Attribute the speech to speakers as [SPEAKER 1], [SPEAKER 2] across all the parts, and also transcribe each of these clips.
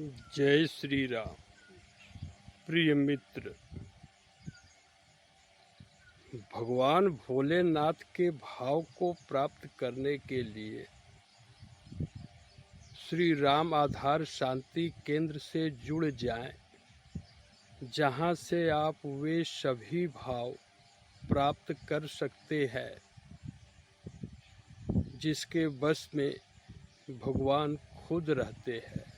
[SPEAKER 1] जय श्री राम। प्रिय मित्र, भगवान भोलेनाथ के भाव को प्राप्त करने के लिए श्री राम आधार शांति केंद्र से जुड़ जाएं, जहां से आप वे सभी भाव प्राप्त कर सकते हैं जिसके बस में भगवान खुद रहते हैं।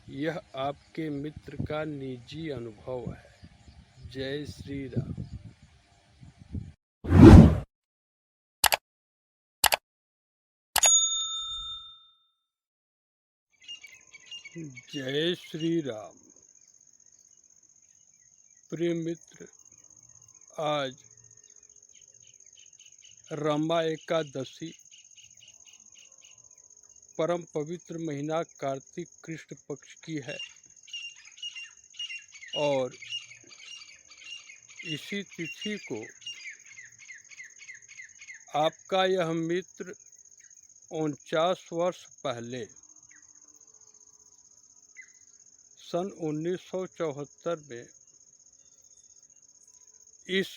[SPEAKER 1] यह आपके मित्र का निजी अनुभव है। जय श्री राम। जय श्री राम। प्रिय मित्र, आज रमा एकादशी परम पवित्र महीना कार्तिक कृष्ण पक्ष की है और इसी तिथि को आपका यह मित्र 49 वर्ष पहले सन 1974 में इस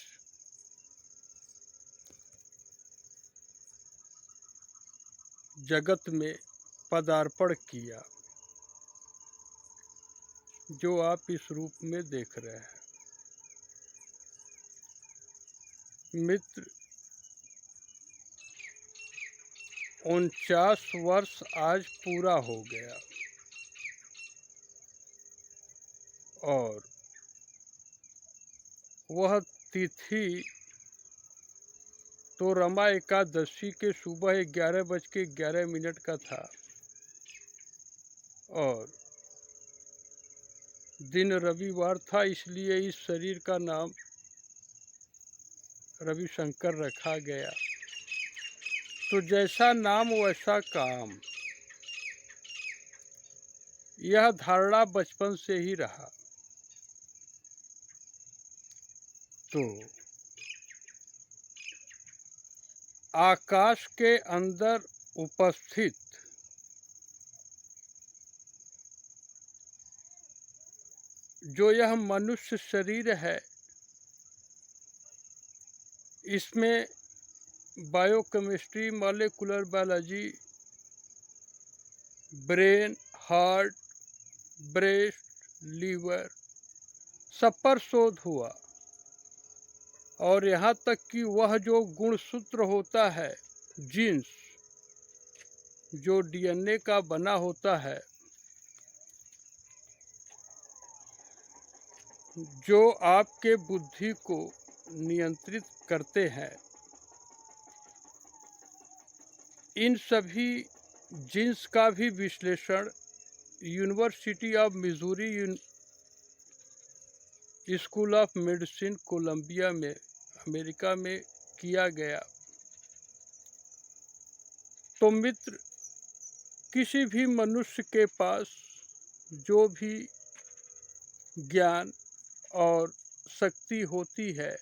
[SPEAKER 1] जगत में पदार्पण किया, जो आप इस रूप में देख रहे हैं। मित्र, 49 वर्ष आज पूरा हो गया और वह तिथि तो रमा एकादशी के सुबह 11:11 का था और दिन रविवार था, इसलिए इस शरीर का नाम रविशंकर रखा गया। तो जैसा नाम वैसा काम, यह धारणा बचपन से ही रहा। तो आकाश के अंदर उपस्थित जो यह मनुष्य शरीर है, इसमें biochemistry, molecular biology, brain, heart, breast, liver सब पर शोध हुआ और यहाँ तक कि वह जो गुणसूत्र होता है, जीन्स, जो डीएनए का बना होता है, जो आपके बुद्धि को नियंत्रित करते हैं, इन सभी जीन्स का भी विश्लेषण university of Missouri school of medicine Columbia में, अमेरिका में किया गया। तो मित्र, किसी भी मनुष्य के पास जो भी ज्ञान और शक्ति होती है,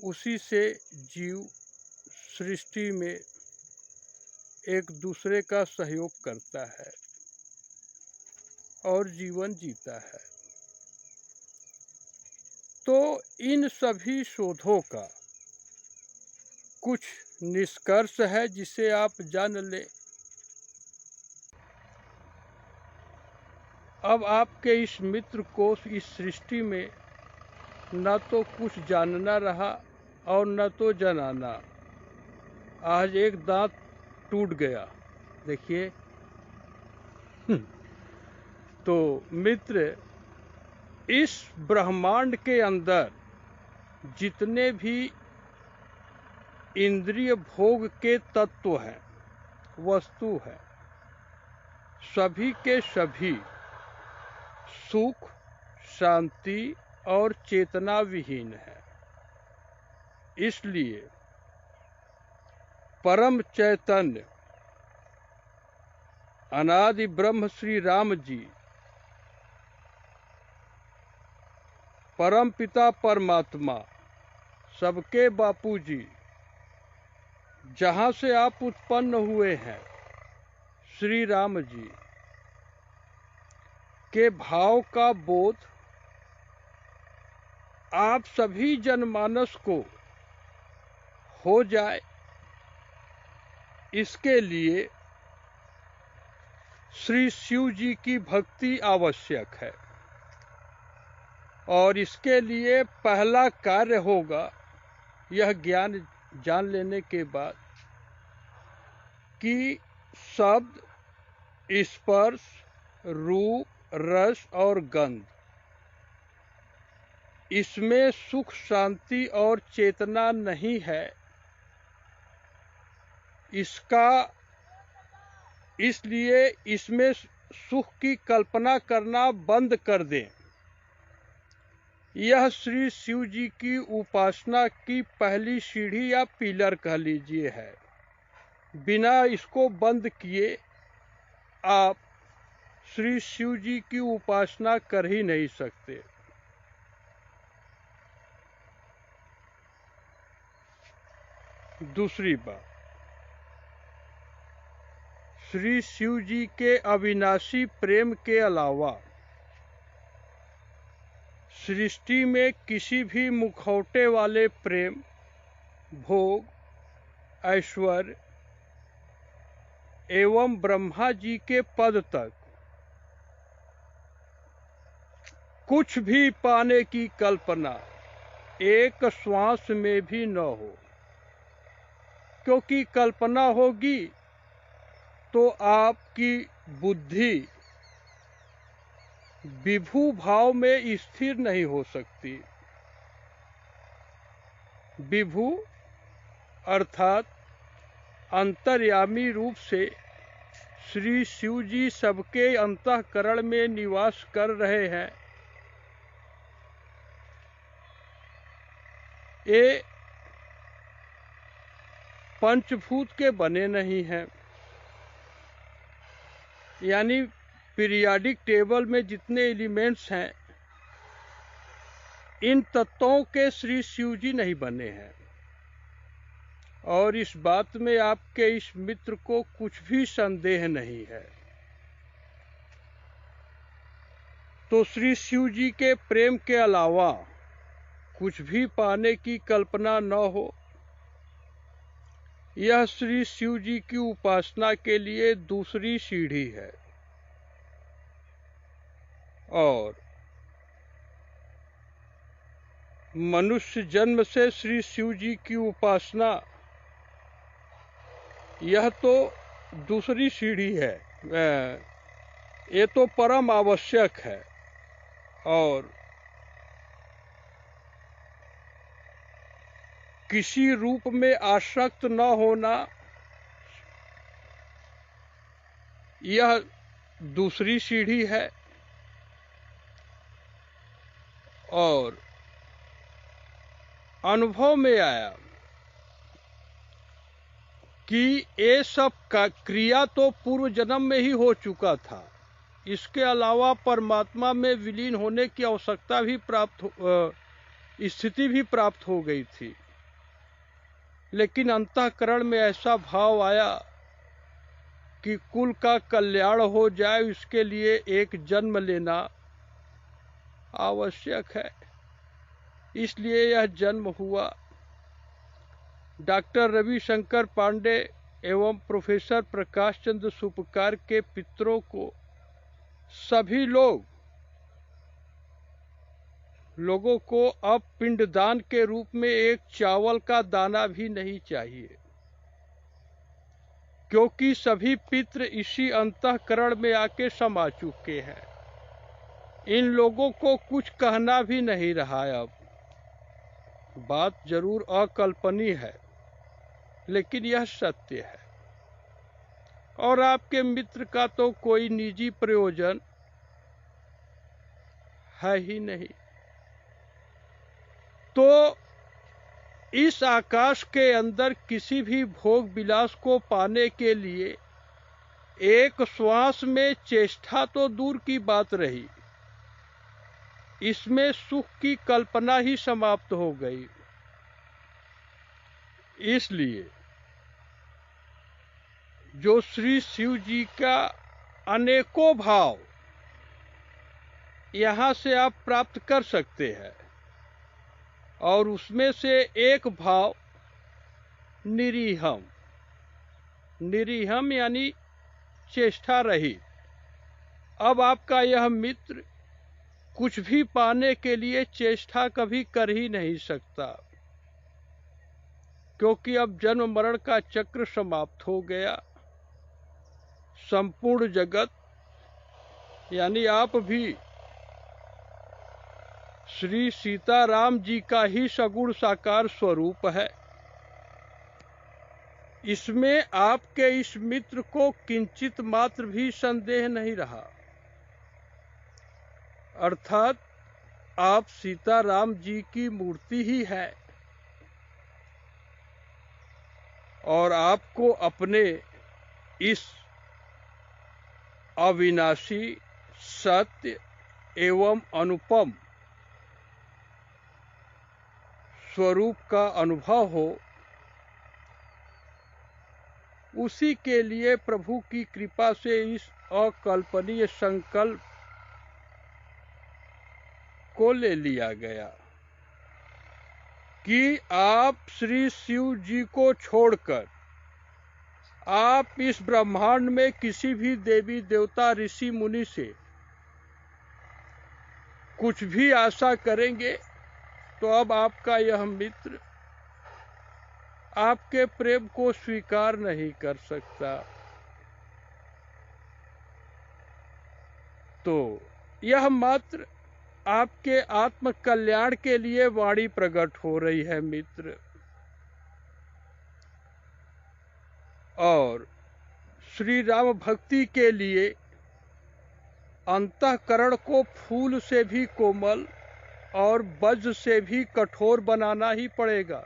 [SPEAKER 1] उसी से जीव सृष्टि में एक दूसरे का सहयोग करता है और जीवन जीता है। तो इन सभी शोधों का कुछ निष्कर्ष है जिसे आप जान लें। अब आपके इस मित्र को इस सृष्टि में न तो कुछ जानना रहा और न तो जनाना। आज एक दांत टूट गया, देखिए। तो मित्र, इस ब्रह्मांड के अंदर जितने भी इंद्रिय भोग के तत्व हैं, वस्तु है, सभी के सभी सुख, शांति और चेतना विहीन है। इसलिए परम चैतन्य अनादि ब्रह्म श्री राम जी, परम पिता परमात्मा, सबके बापू जी, जहाँ से आप उत्पन्न हुए हैं, श्री राम जी, के भाव का बोध आप सभी जनमानस को हो जाए, इसके लिए श्री शिव जी की भक्ति आवश्यक है। और इसके लिए पहला कार्य होगा यह ज्ञान जान लेने के बाद कि शब्द, स्पर्श, रूप, रस और गंध, इसमें सुख, शांति और चेतना नहीं है। इसलिए इसमें सुख की कल्पना करना बंद कर दें। यह श्री शिव जी की उपासना की पहली सीढ़ी या पिलर कह लीजिए है। बिना इसको बंद किए आप श्री शिव जी की उपासना कर ही नहीं सकते। दूसरी बात, श्री शिव जी के अविनाशी प्रेम के अलावा सृष्टि में किसी भी मुखौटे वाले प्रेम, भोग, ऐश्वर्य एवं ब्रह्मा जी के पद तक कुछ भी पाने की कल्पना एक श्वास में भी न हो, क्योंकि कल्पना होगी तो आपकी बुद्धि विभू भाव में स्थिर नहीं हो सकती। विभू अर्थात अंतर्यामी रूप से श्री शिव जी सबके अंतःकरण में निवास कर रहे हैं। ये पंचभूत के बने नहीं हैं, यानी पीरियाडिक टेबल में जितने एलिमेंट्स हैं, इन तत्वों के श्री शिव जी नहीं बने हैं। और इस बात में आपके इस मित्र को कुछ भी संदेह नहीं है। तो श्री शिव जी के प्रेम के अलावा कुछ भी पाने की कल्पना न हो, यह श्री शिव जी की उपासना के लिए दूसरी सीढ़ी है। और मनुष्य जन्म से श्री शिव जी की उपासना यह तो दूसरी सीढ़ी है, ये तो परम आवश्यक है। और किसी रूप में आसक्त न होना यह दूसरी सीढ़ी है। और अनुभव में आया कि ये सब का क्रिया तो पूर्व जन्म में ही हो चुका था, इसके अलावा परमात्मा में विलीन होने की आवश्यकता भी स्थिति भी प्राप्त हो गई थी। लेकिन अंतःकरण में ऐसा भाव आया कि कुल का कल्याण हो जाए, इसके लिए एक जन्म लेना आवश्यक है, इसलिए यह जन्म हुआ। डॉक्टर रविशंकर पांडे एवं प्रोफेसर प्रकाश चंद्र सुपकार के पितरों को सभी लोगों को अब पिंडदान के रूप में एक चावल का दाना भी नहीं चाहिए, क्योंकि सभी पितृ इसी अंतःकरण में आके समा चुके हैं। इन लोगों को कुछ कहना भी नहीं रहा। अब बात जरूर अकल्पनीय है, लेकिन यह सत्य है। और आपके मित्र का तो कोई निजी प्रयोजन है ही नहीं। तो इस आकाश के अंदर किसी भी भोग विलास को पाने के लिए एक श्वास में चेष्टा तो दूर की बात रही, इसमें सुख की कल्पना ही समाप्त हो गई। इसलिए जो श्री शिव जी का अनेकों भाव यहाँ से आप प्राप्त कर सकते हैं। और उसमें से एक भाव निरीहम, निरीहम यानी चेष्टा रहित। अब आपका यह मित्र कुछ भी पाने के लिए चेष्टा कभी कर ही नहीं सकता, क्योंकि अब जन्म मरण का चक्र समाप्त हो गया। संपूर्ण जगत यानी आप भी श्री सीताराम जी का ही सगुण साकार स्वरूप है। इसमें आपके इस मित्र को किंचित मात्र भी संदेह नहीं रहा। अर्थात आप सीताराम जी की मूर्ति ही है और आपको अपने इस अविनाशी, सत्य एवं अनुपम स्वरूप का अनुभव हो, उसी के लिए प्रभु की कृपा से इस अकल्पनीय संकल्प को ले लिया गया कि आप श्री शिव जी को छोड़कर आप इस ब्रह्मांड में किसी भी देवी देवता ऋषि मुनि से कुछ भी आशा करेंगे तो अब आपका यह मित्र आपके प्रेम को स्वीकार नहीं कर सकता। तो यह मात्र आपके आत्म कल्याण के लिए वाणी प्रकट हो रही है मित्र। और श्री राम भक्ति के लिए अंतःकरण को फूल से भी कोमल और वज्र से भी कठोर बनाना ही पड़ेगा।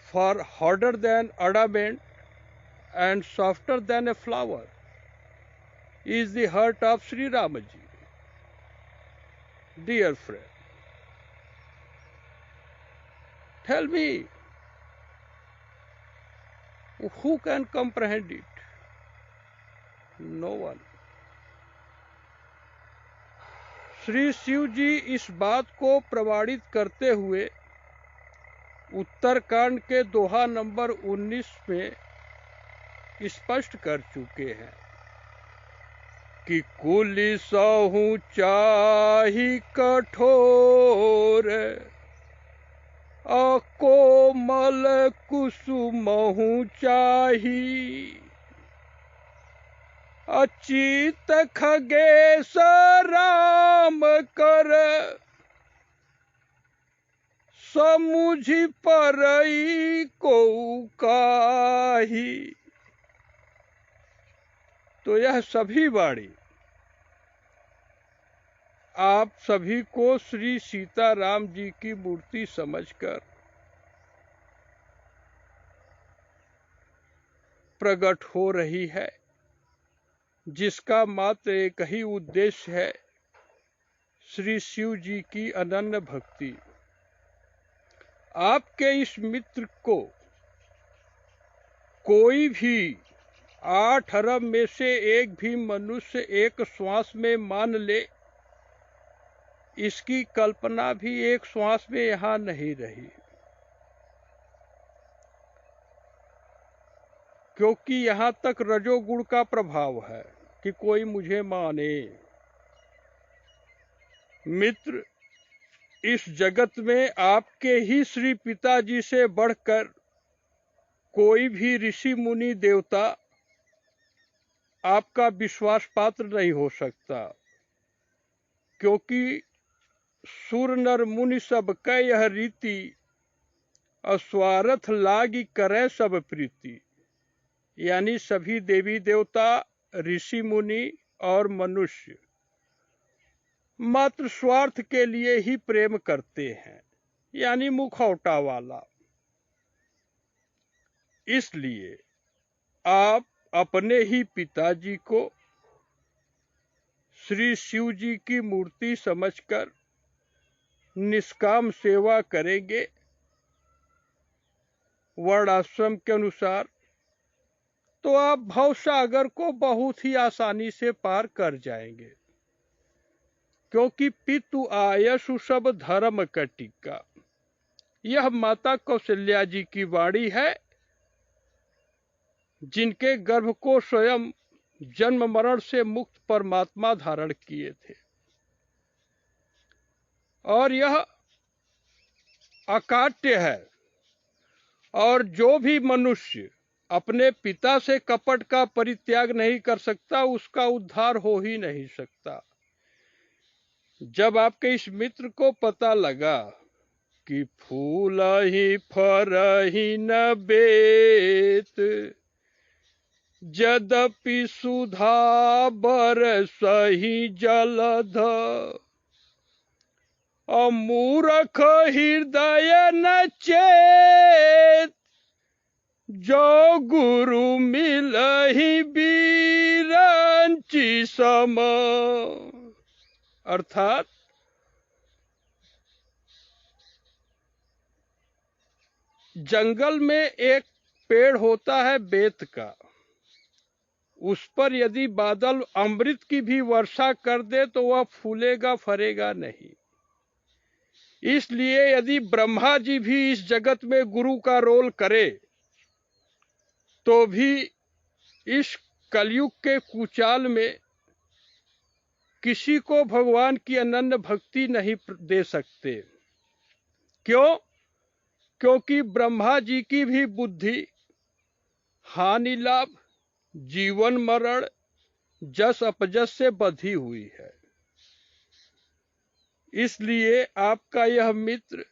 [SPEAKER 1] For harder than adamant and softer than a flower is the heart of Sri Ramaji. Dear friend, tell me, who can comprehend it? No one. Shri Shiv ji इस बात को प्रमाणित करते हुए उत्तरकांड के दोहा नंबर 19 में स्पष्ट कर चुके हैं कि कुली सहु चाही कठोर, अकोमल कुसुमहु चाही, अचित खगेश राम कर, समुझि परई को काही। तो यह सभी वाणी आप सभी को श्री सीताराम जी की मूर्ति समझकर प्रकट हो रही है, जिसका मात्र एक ही उद्देश्य है, श्री शिव जी की अनन्य भक्ति। आपके इस मित्र को कोई भी 8 अरब में से एक भी मनुष्य एक श्वास में मान ले, इसकी कल्पना भी एक श्वास में यहाँ नहीं रही, क्योंकि यहाँ तक रजोगुण का प्रभाव है कि कोई मुझे माने। मित्र, इस जगत में आपके ही श्री पिताजी से बढ़कर कोई भी ऋषि मुनि देवता आपका विश्वास पात्र नहीं हो सकता, क्योंकि सुर नर मुनि सब कै यह रीति, अस्वार्थ लागी करे सब प्रीति। यानी सभी देवी देवता, ऋषि मुनि और मनुष्य मात्र स्वार्थ के लिए ही प्रेम करते हैं, यानी मुखौटा वाला। इसलिए आप अपने ही पिताजी को श्री शिव जी की मूर्ति समझकर निष्काम सेवा करेंगे वर्णाश्रम के अनुसार, तो आप भवसागर को बहुत ही आसानी से पार कर जाएंगे। क्योंकि पितु आयसु सब धर्म कटिका। यह माता कौशल्या जी की वाणी है, जिनके गर्भ को स्वयं जन्म मरण से मुक्त परमात्मा धारण किए थे। और यह अकाट्य है, और जो भी मनुष्य अपने पिता से कपट का परित्याग नहीं कर सकता, उसका उद्धार हो ही नहीं सकता। जब आपके इस मित्र को पता लगा कि फूल ही फर ही न बेत, यद्यपि सुधा बरसहि जलध, मूर्ख हृदय न चेत, जो गुरु मिलहि बिरंचि सम। अर्थात जंगल में एक पेड़ होता है बेत का, उस पर यदि बादल अमृत की भी वर्षा कर दे तो वह फूलेगा फरेगा नहीं। इसलिए यदि ब्रह्मा जी भी इस जगत में गुरु का रोल करे तो भी इस कलयुग के कुचाल में किसी को भगवान की अनन्य भक्ति नहीं दे सकते। क्यों? क्योंकि ब्रह्मा जी की भी बुद्धि हानि लाभ, जीवन मरण, जस अपजस से बंधी हुई है। इसलिए आपका यह मित्र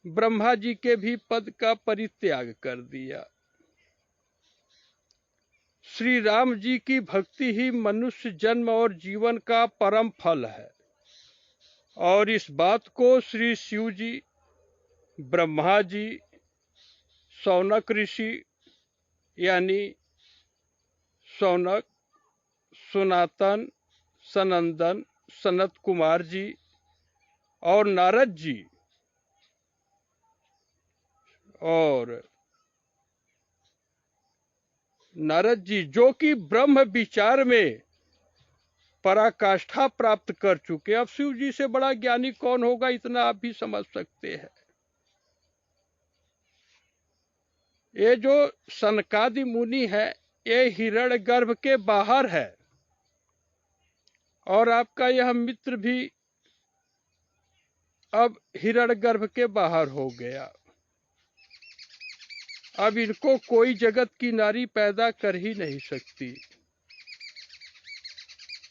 [SPEAKER 1] ब्रह्मा जी के भी पद का परित्याग कर दिया। श्री राम जी की भक्ति ही मनुष्य जन्म और जीवन का परम फल है, और इस बात को श्री शिव जी, ब्रह्मा जी, शौनक ऋषि यानी शौनक, सनातन, सनंदन, सनत कुमार जी और नारद जी जो कि ब्रह्म विचार में पराकाष्ठा प्राप्त कर चुके। अब शिव जी से बड़ा ज्ञानी कौन होगा, इतना आप भी समझ सकते हैं। ये जो सनकादि मुनि है, ये हिरण्यगर्भ के बाहर है, और आपका यह मित्र भी अब हिरण्यगर्भ के बाहर हो गया। अब इनको कोई जगत की नारी पैदा कर ही नहीं सकती।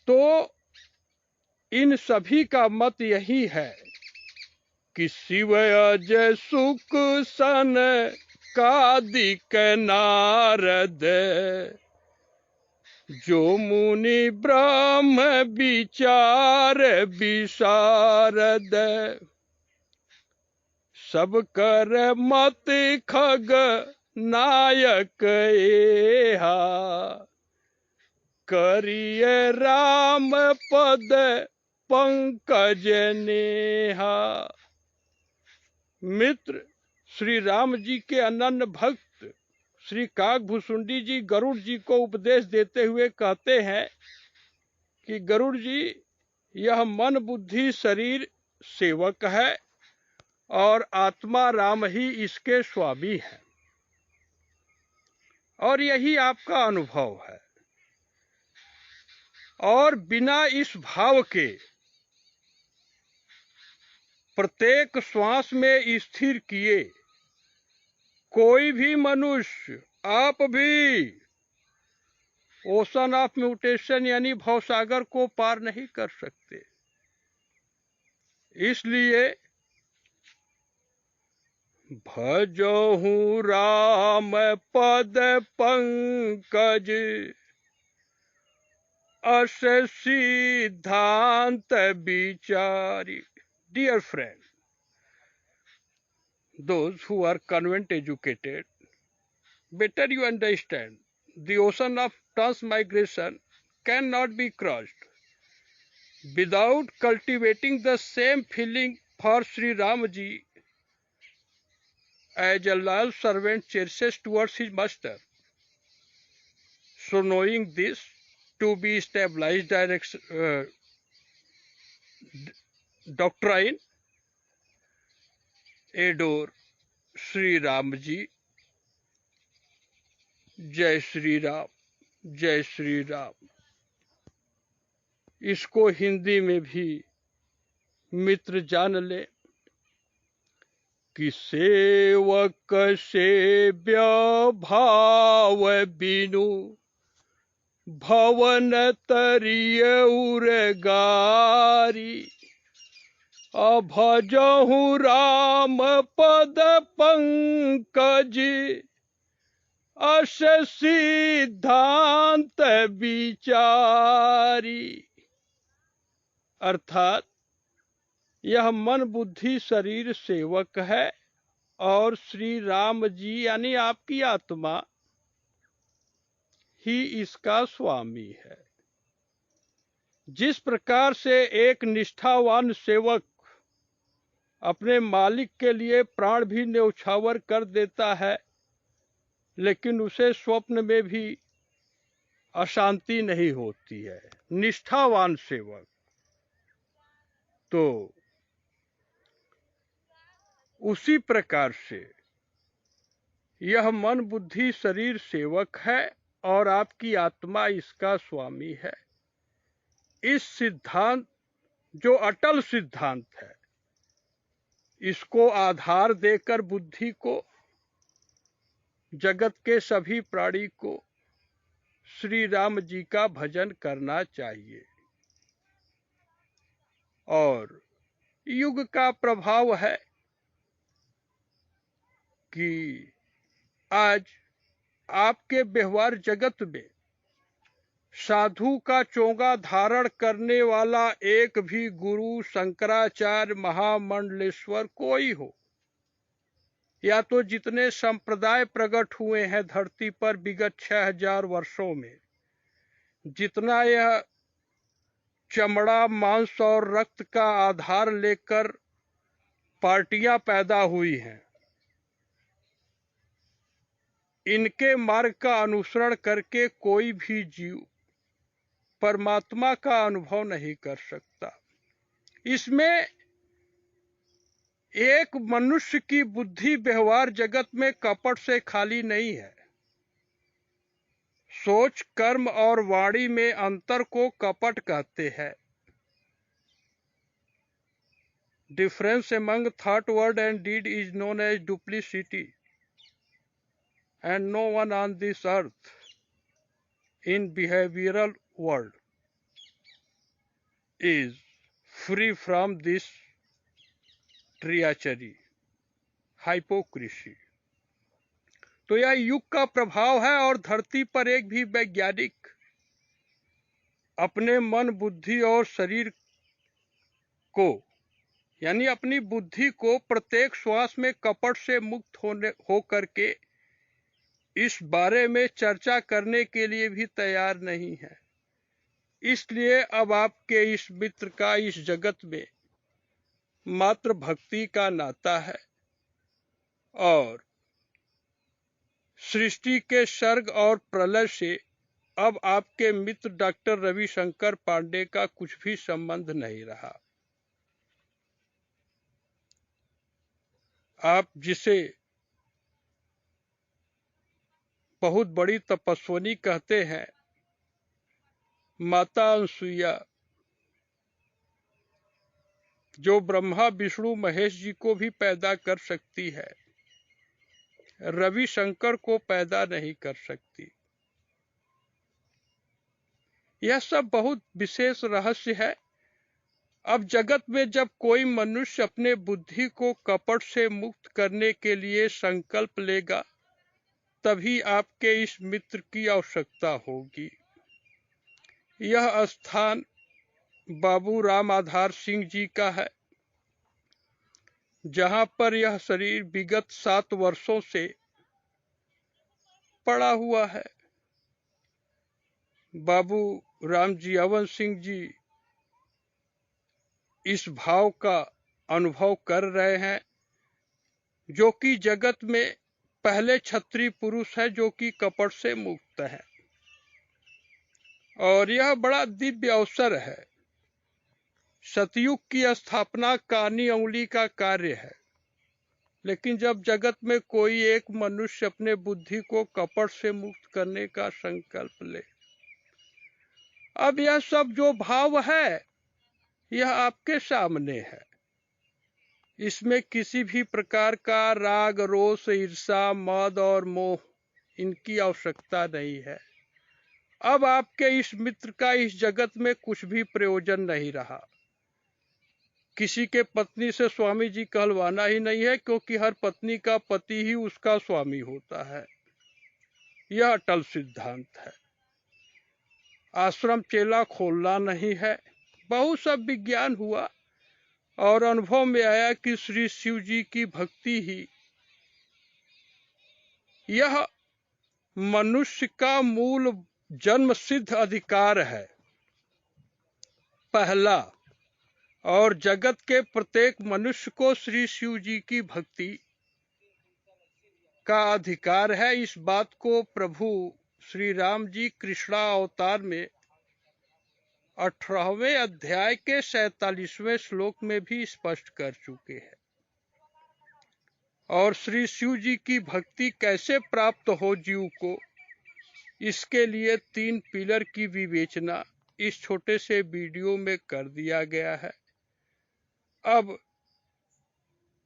[SPEAKER 1] तो इन सभी का मत यही है कि शिव अजय सुख सन कादिक नारद, जो मुनि ब्रह्म विचार विशारद, सब कर मत खग नायक एहा, करिए राम पद पंकज नेहा। मित्र श्री राम जी के अनन्य भक्त श्री काकभुसुंडी जी गरुड़ जी को उपदेश देते हुए कहते हैं कि गरुड़ जी, यह मन बुद्धि शरीर सेवक है और आत्मा राम ही इसके स्वामी है, और यही आपका अनुभव है। और बिना इस भाव के प्रत्येक श्वास में स्थिर किए कोई भी मनुष्य, आप भी, ओशन ऑफ म्यूटेशन यानी भवसागर को पार नहीं कर सकते। इसलिए भजहु राम पद पंकज, अस सिद्धांत विचारी। Dear friend, those who are convent educated, better you understand, the ocean of transmigration cannot be crossed without cultivating the same feeling for Sri Ramji as a loyal servant cherishes towards his master. So knowing this, to be established doctrine adore Shri Ram ji. जय श्री राम, जय श्री राम। इसको हिंदी में भी मित्र जान ले कि सेवक सेव्य भाव बिनु भवन तरिय उरगारी। अभजहु राम पद पंकज अस सिद्धांत विचारी। अर्थात यह मन बुद्धि शरीर सेवक है और श्री राम जी यानी आपकी आत्मा ही इसका स्वामी है। जिस प्रकार से एक निष्ठावान सेवक अपने मालिक के लिए प्राण भी न्यौछावर कर देता है, लेकिन उसे स्वप्न में भी अशांति नहीं होती है, निष्ठावान सेवक। तो उसी प्रकार से यह मन बुद्धि शरीर सेवक है और आपकी आत्मा इसका स्वामी है। इस सिद्धांत जो अटल सिद्धांत है, इसको आधार देकर बुद्धि को, जगत के सभी प्राणी को श्री राम जी का भजन करना चाहिए। और युग का प्रभाव है कि आज आपके व्यवहार जगत में साधु का चोंगा धारण करने वाला एक भी गुरु, शंकराचार्य, महामंडलेश्वर कोई हो, या तो जितने संप्रदाय प्रकट हुए हैं धरती पर विगत 6000 वर्षों में, जितना यह चमड़ा, मांस और रक्त का आधार लेकर पार्टियां पैदा हुई हैं, इनके मार्ग का अनुसरण करके कोई भी जीव परमात्मा का अनुभव नहीं कर सकता। इसमें एक मनुष्य की बुद्धि व्यवहार जगत में कपट से खाली नहीं है। सोच, कर्म और वाणी में अंतर को कपट कहते हैं। Difference among thought, word and deed is known as duplicity, and no one on this earth in behavioral world is free from this treachery, hypocrisy। तो यह युग का प्रभाव है और धरती पर एक भी वैज्ञानिक अपने मन, बुद्धि और शरीर को यानी अपनी बुद्धि को प्रत्येक श्वास में कपट से मुक्त हो करके इस बारे में चर्चा करने के लिए भी तैयार नहीं है। इसलिए अब आपके इस मित्र का इस जगत में मात्र भक्ति का नाता है और सृष्टि के सर्ग और प्रलय से अब आपके मित्र डॉक्टर रविशंकर पांडे का कुछ भी संबंध नहीं रहा। आप जिसे बहुत बड़ी तपस्विनी कहते हैं, माता अनसुईया, जो ब्रह्मा विष्णु महेश जी को भी पैदा कर सकती है, रविशंकर को पैदा नहीं कर सकती। यह सब बहुत विशेष रहस्य है। अब जगत में जब कोई मनुष्य अपने बुद्धि को कपट से मुक्त करने के लिए संकल्प लेगा, तभी आपके इस मित्र की आवश्यकता होगी। यह स्थान बाबू राम आधार सिंह जी का है, जहां पर यह शरीर विगत 7 वर्षों से पड़ा हुआ है। बाबू राम जी अवन सिंह जी इस भाव का अनुभव कर रहे हैं, जो कि जगत में पहले क्षत्रिय पुरुष है जो कि कपट से मुक्त है। और यह बड़ा दिव्य अवसर है। सतयुग की स्थापना कानी उंगली का कार्य है, लेकिन जब जगत में कोई एक मनुष्य अपने बुद्धि को कपट से मुक्त करने का संकल्प ले, अब यह सब जो भाव है यह आपके सामने है। इसमें किसी भी प्रकार का राग, रोष, ईर्षा, मद और मोह इनकी आवश्यकता नहीं है। अब आपके इस मित्र का इस जगत में कुछ भी प्रयोजन नहीं रहा। किसी के पत्नी से स्वामी जी कहलवाना ही नहीं है, क्योंकि हर पत्नी का पति ही उसका स्वामी होता है। यह अटल सिद्धांत है। आश्रम चेला खोलना नहीं है। बहुत सब विज्ञान हुआ और अनुभव में आया कि श्री शिव जी की भक्ति ही यह मनुष्य का मूल जन्म सिद्ध अधिकार है, पहला। और जगत के प्रत्येक मनुष्य को श्री शिव जी की भक्ति का अधिकार है। इस बात को प्रभु श्री राम जी कृष्णा अवतार में 18वें अध्याय के 47वें श्लोक में भी स्पष्ट कर चुके हैं। और श्री शिव जी की भक्ति कैसे प्राप्त हो जीव को, इसके लिए 3 पिलर की विवेचना इस छोटे से वीडियो में कर दिया गया है। अब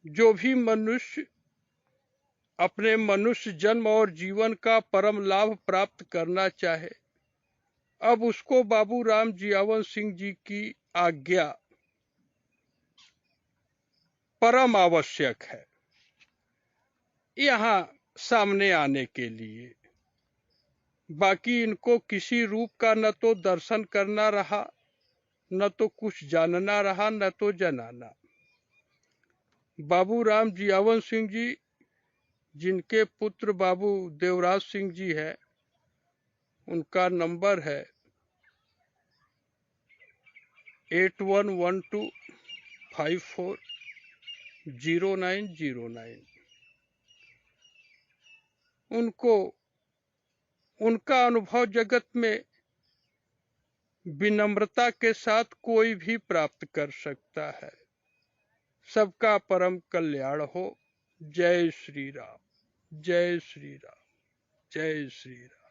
[SPEAKER 1] जो भी मनुष्य अपने मनुष्य जन्म और जीवन का परम लाभ प्राप्त करना चाहे, अब उसको बाबू राम जियावन सिंह जी की आज्ञा परम आवश्यक है यहाँ सामने आने के लिए। बाकी इनको किसी रूप का न तो दर्शन करना रहा, न तो कुछ जानना रहा, न तो जनाना। बाबू राम जियावन सिंह जी, जिनके पुत्र बाबू देवराज सिंह जी है, उनका नंबर है 8112540909। उनको उनका अनुभव जगत में विनम्रता के साथ कोई भी प्राप्त कर सकता है। सबका परम कल्याण हो। जय श्री राम, जय श्री राम, जय श्री राम।